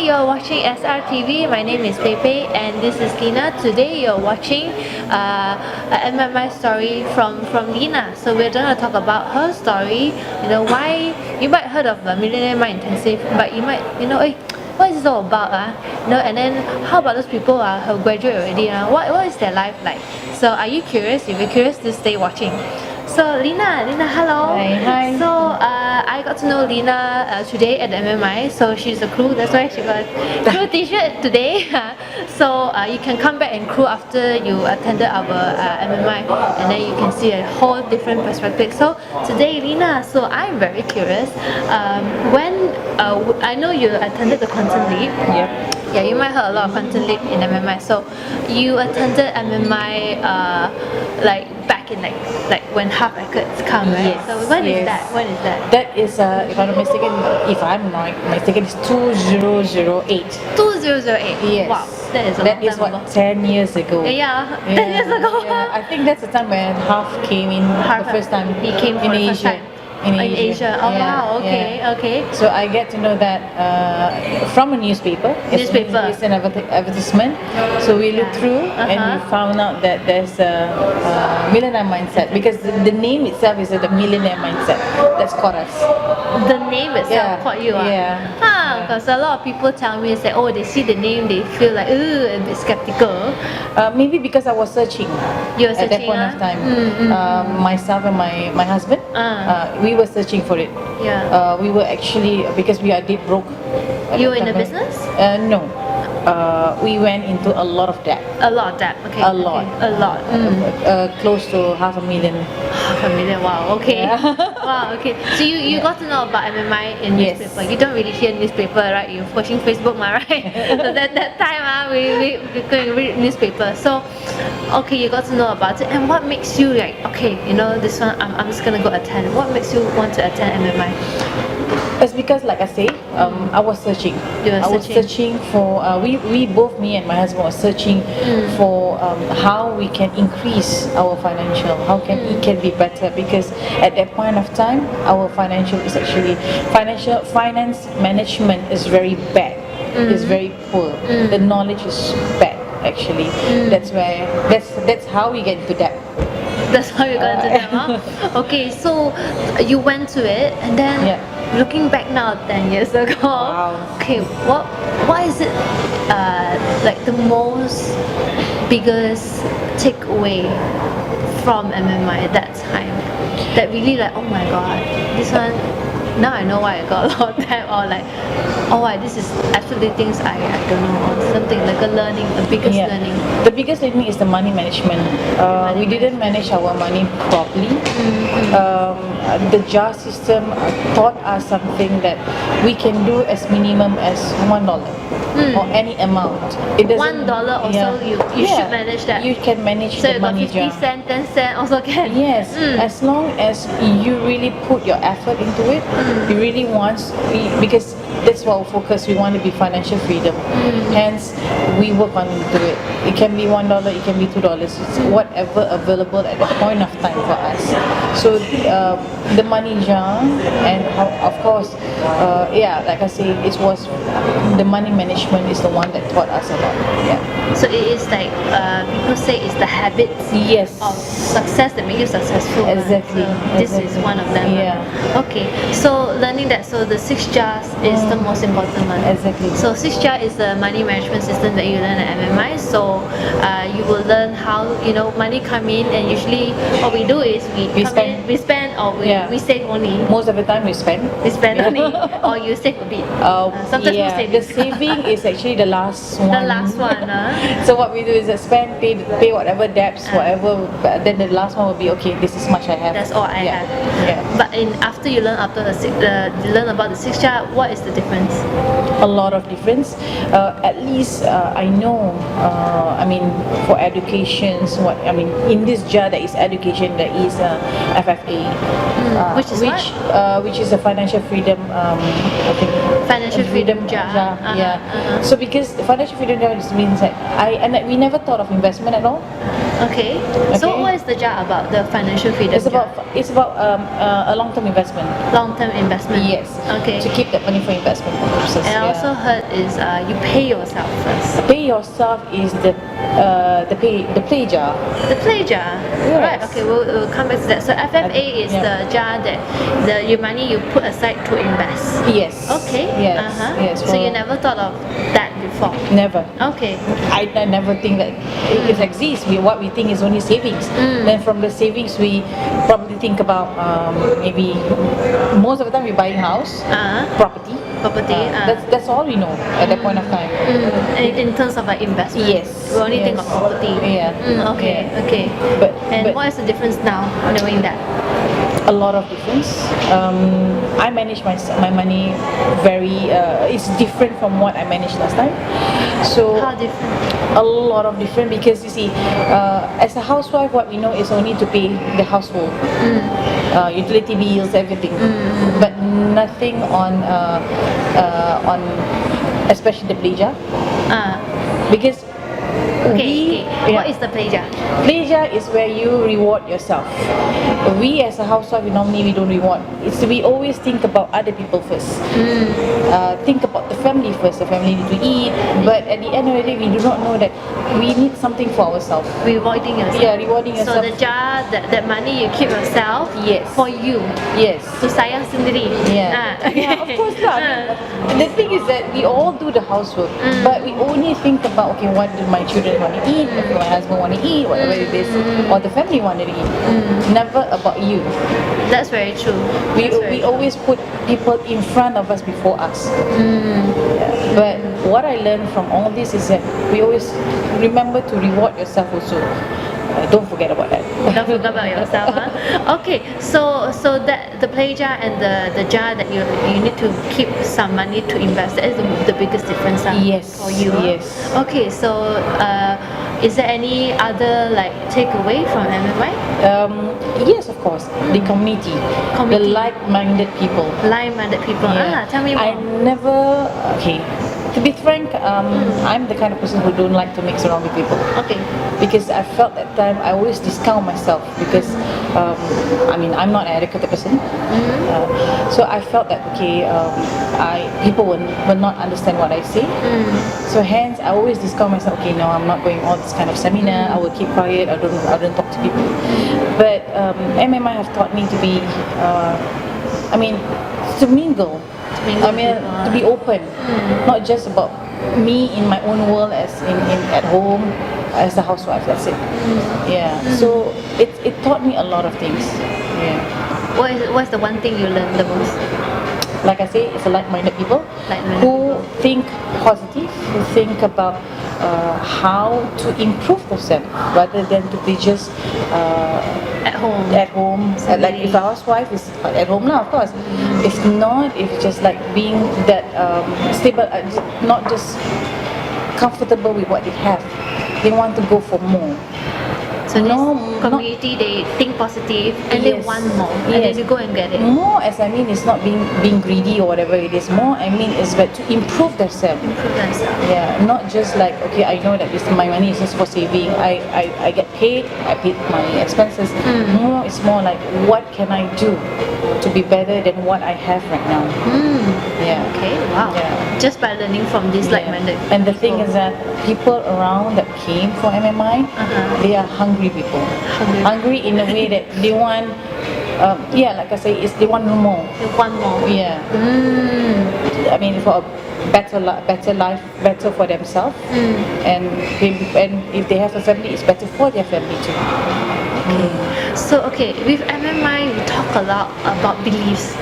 you're watching SRTV. My name is Pepe and this is Lina. Today you're watching an MMI story from Lina. So we're going to talk about her story. You know, why you might heard of the Millionaire Mind Intensive, but you might, what is it all about? And then how about those people who graduate already? What is their life like? So are you curious? If you're curious, just stay watching. So Lina, hello. Hi. So I got to know Lina today at the MMI. So she's a crew. That's why she got a crew T-shirt today. So you can come back and crew after you attended our MMI, and then you can see a whole different perspective. So today, Lina, so I'm very curious. When I know you attended the content lead. Yep. Yeah, you might heard a lot of content lead in MMI. So you attended MMI like back in like when half records come, right? Yes, So when is yes. that? When is that? That is, if I'm not mistaken, it's 2008. 2008. Yes. Wow, that is a That long is time what, ago. 10 years ago. Yeah, 10 years ago. Yeah. I think that's the time when Half came in the first time. He came for in the Asia. first time. In Asia. Oh Yeah, wow. Okay. yeah. Okay. So I get to know that from a newspaper. It's an advertisement. So we looked through and we found out that there's a Millionaire Mindset, because the name itself is the Millionaire Mindset. That's caught us. The name itself caught you. Yeah. Because a lot of people tell me that they see the name, they feel like a bit skeptical. Maybe because I was searching. You were at that searching, point of time. Myself and my husband, we were searching for it. Yeah. We were actually, because we are deep broke. You were in the business? No. We went into a lot of debt. A lot of debt. Okay. A lot. Okay. A lot. Close to $500,000. $500,000. Wow. Okay. Yeah. Wow. Okay. So you got to know about MMI in newspaper. You don't really hear newspaper, right? You're watching Facebook, right? So that time, we going to read newspaper. So, okay, you got to know about it. And what makes you like, okay, this one, I'm just gonna go attend. What makes you want to attend MMI? It's because, like I say, I was searching. I was searching for. We both, me and my husband, was searching for how we can increase our financial. How can it can be better? Because at that point of time, our financial is actually finance management is very bad. It's very poor. The knowledge is bad. Actually, that's how we get into debt. That's how you got into debt, huh? Okay, so you went to it, and then looking back now, 10 years ago. Wow. Okay, what is it like the most biggest takeaway from MMI at that time? That really like, oh my god, this one. Now I know why I got a lot of debt, or like, this is absolutely things I don't know, or something like a learning, the biggest learning. The biggest learning is the money management. We didn't manage our money properly. The jar system taught us something that we can do as minimum as $1 or any amount. It doesn't. $1 also you should manage that. You can manage so the money jar. So 50 cents, 10 cents also can. Yes, as long as you really put your effort into it, you really want, because that's our focus. We want to be financial freedom. Hence, we work on to it. It can be $1, it can be $2. It's whatever available at the point of time for us. So the money jar, and of course, like I say, it was the money management is the one that taught us a lot. Yeah. So it is like people say it's the habits of success that make you successful. Exactly. So this is one of them. Yeah. Okay. So learning that, so the 6 jars is the most important one. Exactly. So 6 jar is the money management system that you learn at MMI. So you will learn how money come in, and usually what we do is we spend, or we save only. Most of the time we spend. We spend only, or you save a bit. Sometimes we save. The saving is actually the last one. The last one. So what we do is spend, pay whatever debts, whatever. Then the last one will be, okay, this is much I have. That's all I have. Yeah. But after you learn learn about the 6 jar, what is the difference? A lot of difference. At least I know. For educations, in this jar there is education. There is FFA, which is a financial freedom. I think financial freedom jar. So because the financial freedom jar means that we never thought of investment at all. Okay. So what is the jar about, the financial freedom? It's about a long-term investment. Long-term investment. Yes. Okay. to keep that money for investment purposes. And I also heard is you pay yourself first. Pay yourself is the play jar. The play jar. Yes. Right. Okay. We'll come back to that. So FFA is Yeah. the jar that your money you put aside to invest. Yes. Okay. Yes. Yes. So you never thought of that before. Never. Okay. I never think that it exists. What we think is only savings. Then from the savings we probably think about maybe most of the time we're buying house, property. Property. That's all we know at that point of time. And in terms of like investment. Yes. We only think of property. Yeah. Okay. Yeah. Okay. But What is the difference now, knowing that? a lot of difference. I manage my money very. It's different from what I managed last time. So How different? a lot of different because you see, as a housewife, what we know is only to pay the household, utility bills, everything, but nothing on especially the pleasure because. Okay. What is the play jar? Pleasure is where you reward yourself. We as a housewife, we don't reward. We always think about other people first. Think about the family first. The family need to eat. But at the end of the day, we do not know that we need something for ourselves. Rewarding yourself. Yeah, rewarding So yourself. the jar, that money you keep yourself. Yes. For you. Yes. To sayang sendiri. Yeah. Yeah, of course lah. The thing is that we all do the housework, but we only think about what do my children want to eat, what do my husband want to eat, whatever it is, or the family want to eat. Never about you. That's very true. We always put people in front of us before us. Yeah. But what I learned from all this is that we always remember to reward yourself also. Don't forget about that. Don't forget about yourself, huh? Okay, so that the play jar and the jar that you need to keep some money to invest, that is the biggest difference, Yes. for you. Yes. Okay, so is there any other like takeaway from MMI? Yes, of course. The community. The like-minded people. Like-minded people. Yeah. Tell me more. I never. Okay. To be frank, I'm the kind of person who don't like to mix around with people. Okay. Because I felt that time I always discount myself because I'm not an educated person. So I felt that people will not understand what I say. So hence I always discount myself. Okay, no, I'm not going all this kind of seminar. I will keep quiet. I don't talk to people. But MMI have taught me to be, to mingle. To be open, not just about me in my own world as in at home as a housewife. That's it. Yeah. So it taught me a lot of things. Yeah. What's the one thing you learned the most? Like I say, it's a like-minded people Like-minded who think positive, who think about how to improve themselves rather than to be just At home. At home, like if a housewife is at home now, of course. If not, if just like being that stable, not just comfortable with what they have, they want to go for more. So this community, they think positive and they Yes. want more, and then you go and get it. More, as I mean, is not being greedy or whatever it is. More, I mean, is but to improve themselves. Improve themselves. Yeah, not just like, okay, I know that my money is just for saving. I get paid, I paid my expenses. More, it's more like, what can I do to be better than what I have right now? Yeah. Okay, wow. Yeah. Just by learning from this like-minded And the thing people. is that people around that came for MMI, they are hungry people. Hungry in a way that they want, like I say, they want more. You want more. Yeah. I mean, for a better life, better for themselves, and if they have a family, it's better for their family too. So with MMI, we talk a lot about beliefs.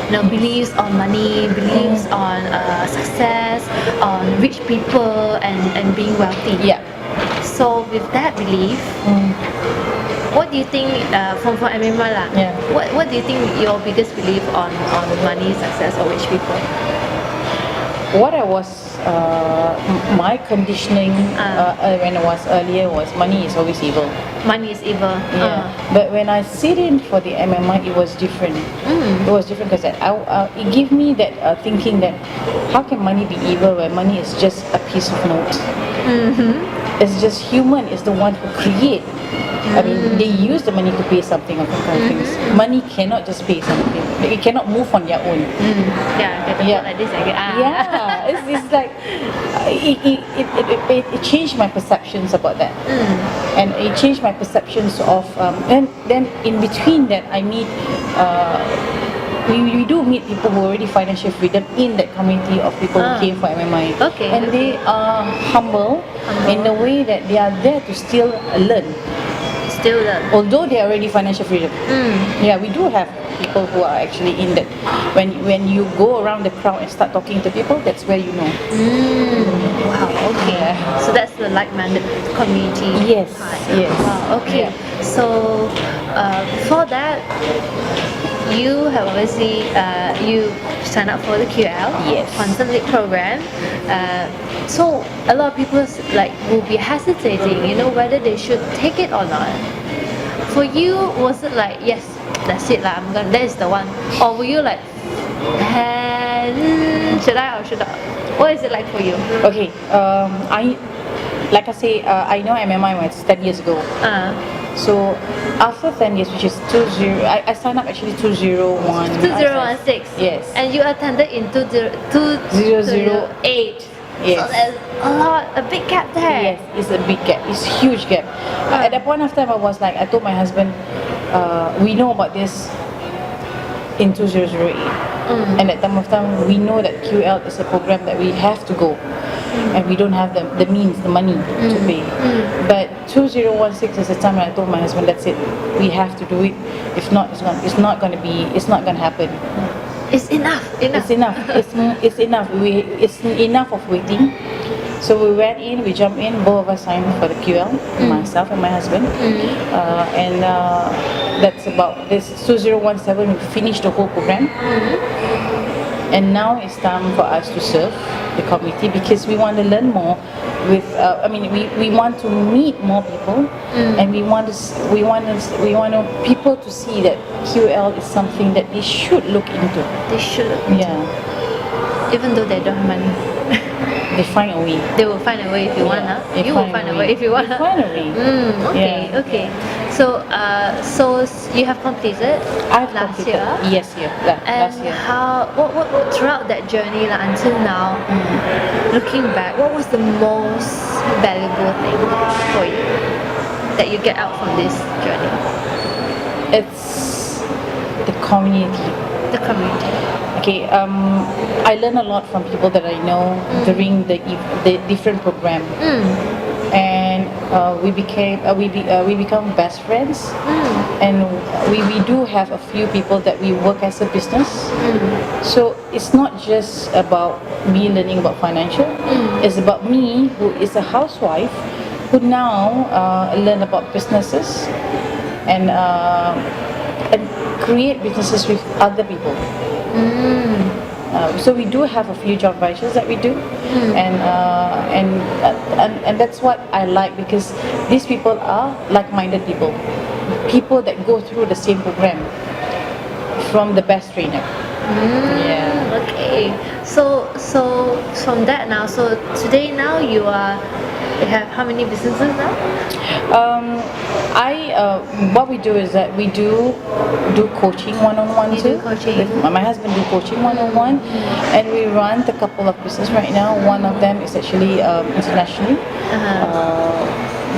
Beliefs on money, beliefs on success, on rich people, and being wealthy. Yeah. So with that belief, what do you think from MMI lah? Yeah. What do you think your biggest belief on money, success, or rich people? What I was, my conditioning when I was earlier was money is always evil. Money is evil. Yeah. But when I sit in for the MMI, it was different. It was different because it gave me that thinking that how can money be evil when money is just a piece of note? it's just human is the one who create. I mean, they use the money to pay something or kind of things. Money cannot just pay something. It cannot move on their own. Yeah, get the Yeah. like this again. Yeah, it's like it changed my perceptions about that, and it changed my perceptions of and then in between that I meet we do meet people who are already financial freedom in that community of people who came for MMI. Okay, And they are humble in the way that they are there to still learn. Still the Although they are already financial freedom. Yeah, we do have people who are actually in that. When you go around the crowd and start talking to people, that's where you know. wow. Okay, Yeah. so that's the like-minded community. Yes, part. yes. Wow. Okay. Yeah. So before that, you have obviously you sign up for the QL, Yes. Quantum Leap program. So a lot of people like will be hesitating, whether they should take it or not. For you, was it like, yes, that's it lah, that is the one, or were you like, should I or should I? What is it like for you? Okay, like I say, I know MMI was 10 years ago. So after 10 years, which is I signed up actually 2016. 2016. Yes. And you attended in 2008. Yes. So there's a big gap there. Yes, it's a big gap. It's huge gap. At that point of time, I was like, I told my husband, we know about this in 2008. And at that time of time, we know that QL is a program that we have to go. And we don't have the means, the money to pay. But 2016 is the time when I told my husband, that's it. We have to do it. If not, it's not going to happen. It's enough. It's enough. It's enough. It's enough of waiting. So we went in, we jumped in, both of us signed for the QL, myself and my husband. And that's about this 2017, we finished the whole program. And now it's time for us to serve the community because we want to learn more with we want to meet more people, and we want people to see that QL is something that they should look into. They should look into. Yeah, Even though they don't have money. they find a way. They will find a way if you want, huh? You will find a way if you want. They find a way. Okay, Yeah. okay. So, so you have completed I've last completed. year. Yes, last And year. what throughout that journey until now, looking back, what was the most valuable thing for you that you get out from this journey? It's the community. The community. Okay, I learn a lot from people that I know during the different program, and we become best friends, and we do have a few people that we work as a business. So it's not just about me learning about financial. It's about me, who is a housewife, who now learn about businesses and create businesses with other people. So we do have a few joint ventures that we do, and that's what I like, because these people are like-minded people that go through the same program from the best trainer. Yeah. Okay. So from that now, so today now you have how many businesses now? What we do is that we do coaching one-on-one You too. do coaching. My husband do coaching one-on-one, and we run a couple of businesses right now. One of them is actually internationally.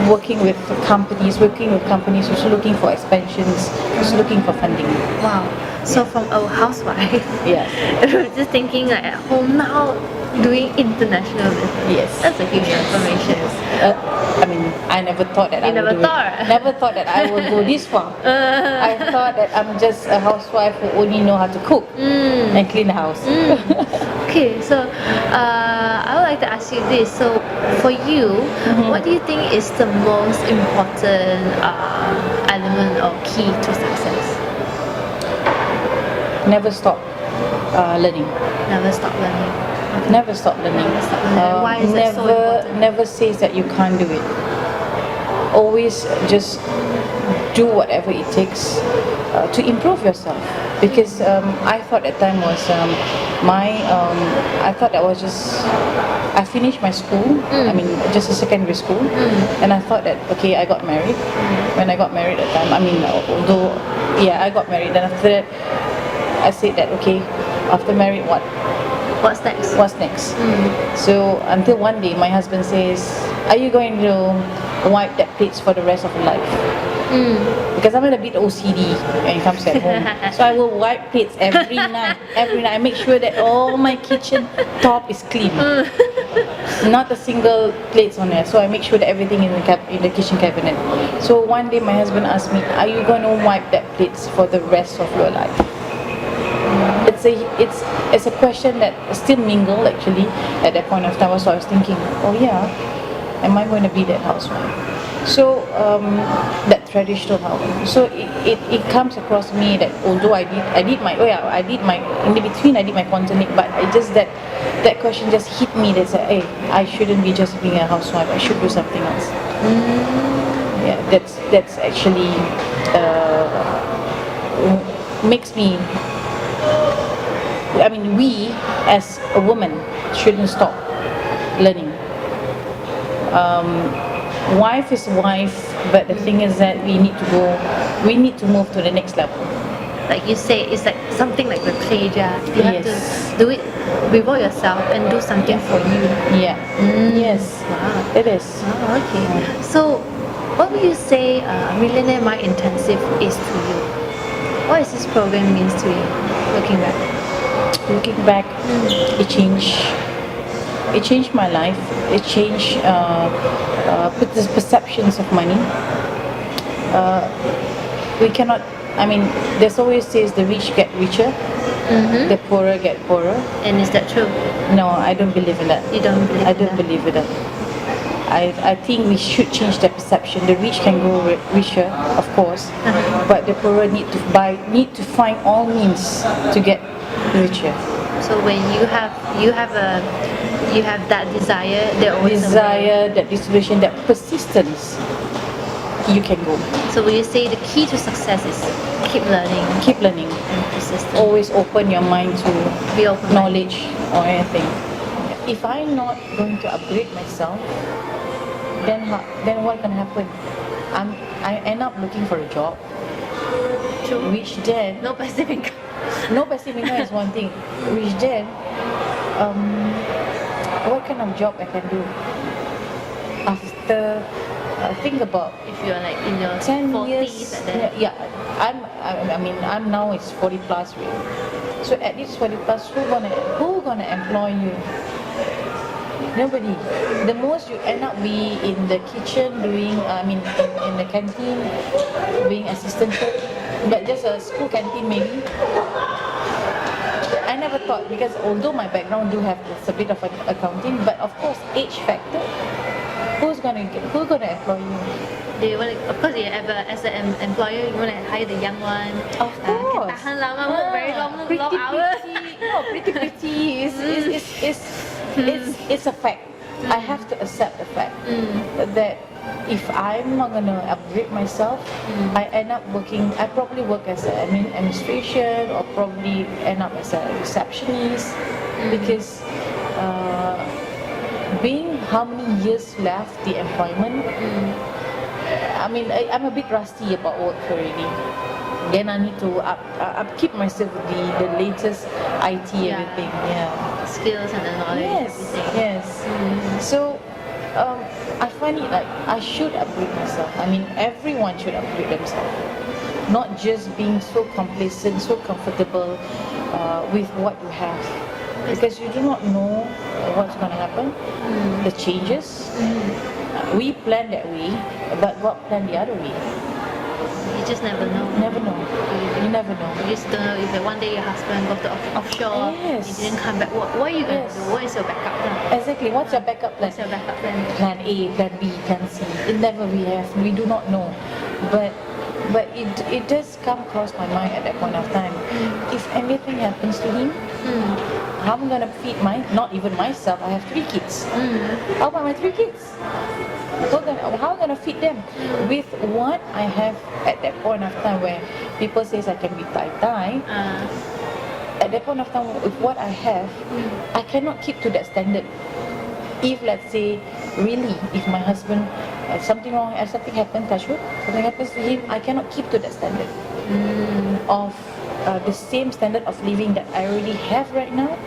Working with companies who's looking for expansions, who's looking for funding. Wow. So from a housewife, Yes. just thinking like at home now, doing international business. Yes. That's a huge transformation. I never thought that You I would never do thought? it. Never thought that I would go this far. I thought that I'm just a housewife who only know how to cook and clean the house. Okay, so I would like to ask you this. So for you, what do you think is the most important element or key to success? Never stop learning. Never stop learning. Never stop learning. Never stop learning. Why is that so important? Never says that you can't do it. Always just do whatever it takes to improve yourself. Because I thought at time was I thought that was just, I finished my school, I mean just a secondary school, and I thought that okay, I got married. When I got married at that time, I mean although I got married, then after that I said that okay, after married What's next? what's next? So until one day my husband says, are you going to wipe that plates for the rest of your life? Because I'm a bit OCD when it comes at home, so I will wipe plates every night. I make sure that all my kitchen top is clean, not a single plates on there. So I make sure that everything in the kitchen cabinet. So one day my husband asked me, are you going to wipe that plates for the rest of your life? It's a question that still mingled actually at that point of time. So I was thinking, oh yeah, am I going to be that housewife? So that traditional house. So it comes across me that although I did my in the between I did my Pontonic, but it just that question just hit me that said, hey, I shouldn't be just being a housewife. I should do something else. Yeah, that's actually makes me. I mean, we as a woman shouldn't stop learning. Wife is wife, but the thing is that we need to move to the next level. Like you say, it's like something like the play jar. You have to do it, revolve yourself and do something for you. Yeah. Yes. Wow. It is. Oh, okay. So, what would you say Millionaire Mind Intensive is to you? What is this program means to you, looking back? Looking back, it changed my life. It changed the perceptions of money. We cannot. I mean, there's always says the rich get richer, the poorer get poorer. And is that true? No, I don't believe in that. You don't believe I don't believe in that. I think we should change the perception. The rich can grow richer, of course, but the poorer need to find all means to get richer. So when you have that desire, there always that distribution, that persistence, you can go. So will you say the key to success is keep learning and persistent? Always open your mind to Be open knowledge or anything. If I'm not going to upgrade myself, then what can happen? I end up looking for a job, which then No passive income. no passive income is one thing, which then what kind of job I can do after think about If you're like in your 10 40s years. like that. I'm now it's 40 plus really. So at this 40 plus, who gonna employ you? Nobody. The most you end up be in the kitchen doing in the canteen being assistant cook, but just a school canteen maybe. I never thought, because although my background do have a bit of accounting, but of course age factor. Who's gonna employ you? Do you want to, of course, as an employer, you want to hire the young one. Of course. Can tahan lama, work very long hours. Pretty. It's a fact. I have to accept the fact that if I'm not gonna upgrade myself, I end up working. I probably work as an administration, or probably end up as a receptionist, because being how many years left the employment, I'm a bit rusty about work already. Then I need to upkeep myself with the latest IT everything. Skills and the knowledge. Yes. So I find it like I should upgrade myself. Everyone should upgrade themselves, not just being so complacent, so comfortable with what you have, because you do not know what's going to happen, the changes. We plan that way, but what plan the other way? You just never know. You never know. You just don't know if one day your husband goes to offshore, Yes. you didn't come back. What are you going to do? What is your backup plan? Exactly. What's your backup plan? What's your backup plan? Plan A, plan B, plan C. It never we do not know. But it does come across my mind at that point of time. If anything happens to him, how am I gonna feed not even myself, I have 3 kids. How about my 3 kids? How am I gonna feed them with what I have at that point of time, where people says I can be tai-tai? at that point of time, with what I have, I cannot keep to that standard. If let's say, really, if my husband, something wrong, something happened, touch wood, something happens to him, I cannot keep to that standard of the same standard of living that I already have right now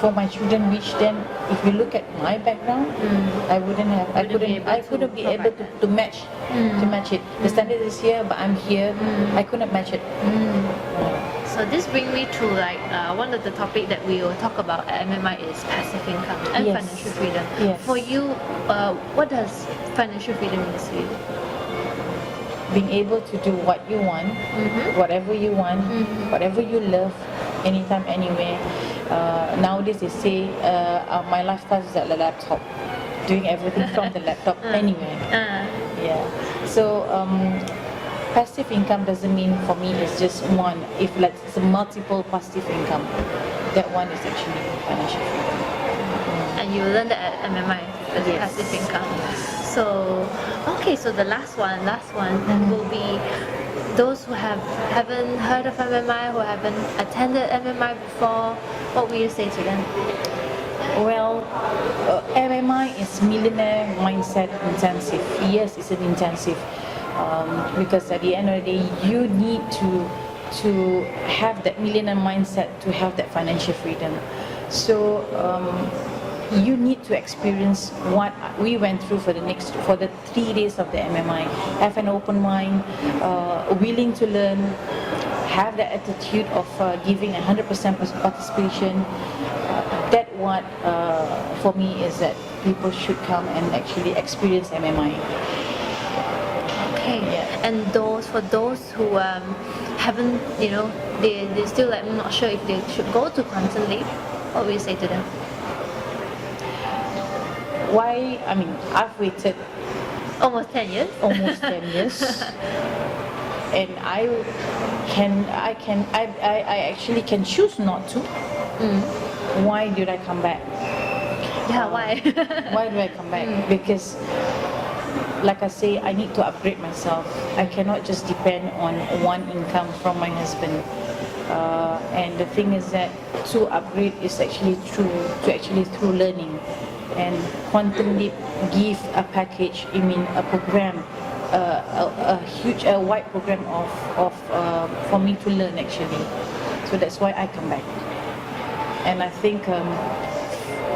for my children. Which then, if you look at my background, I wouldn't have, I couldn't be able to match it. The standard is here, but I'm here. I couldn't match it. So this brings me to like one of the topic that we will talk about at MMI is passive income and Yes. financial freedom. Yes. For you, what does financial freedom mean to you? Being able to do what you want, whatever you want, whatever you love, anytime, anywhere. Nowadays they say my lifestyle is at the laptop, doing everything from the laptop, anywhere. Yeah. So passive income doesn't mean for me it's just one. If like it's a multiple passive income, that one is actually financial freedom. And you learned that at MMI, as Yes. passive income. So, okay, so the last one will be those who haven't heard of MMI, who haven't attended MMI before. What will you say to them? Well, MMI is Millionaire Mindset Intensive. Yes, it's an intensive because at the end of the day, you need to have that millionaire mindset to have that financial freedom. So you need to experience what we went through for the 3 days of the MMI. Have an open mind, willing to learn, have the attitude of giving 100% participation. That what for me is that people should come and actually experience MMI. Okay, Yeah. and for those who haven't, they still like not sure if they should go to quantum leap, what will you say to them? Why? I mean, I've waited Almost 10 years. almost 10 years, and I actually can choose not to. Why did I come back? Yeah, why? Why do I come back? Because, like I say, I need to upgrade myself. I cannot just depend on one income from my husband. And the thing is that to upgrade is actually through learning. And Quantum Leap give a package, a program, a huge, wide program of for me to learn actually. So that's why I come back. And I think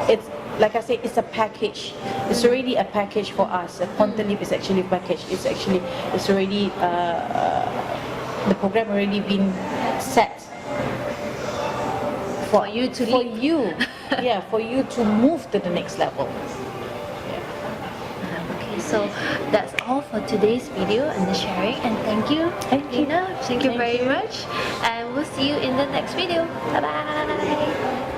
it's, like I say, it's a package. It's already a package for us. A Quantum Leap is actually a package. It's already the program already been set For you to for leap. you. Yeah, for you to move to the next level. Okay, so that's all for today's video and the sharing. And thank you, Thank you. Lina. Thank you Thank very you. much. And we'll see you in the next video. Bye bye.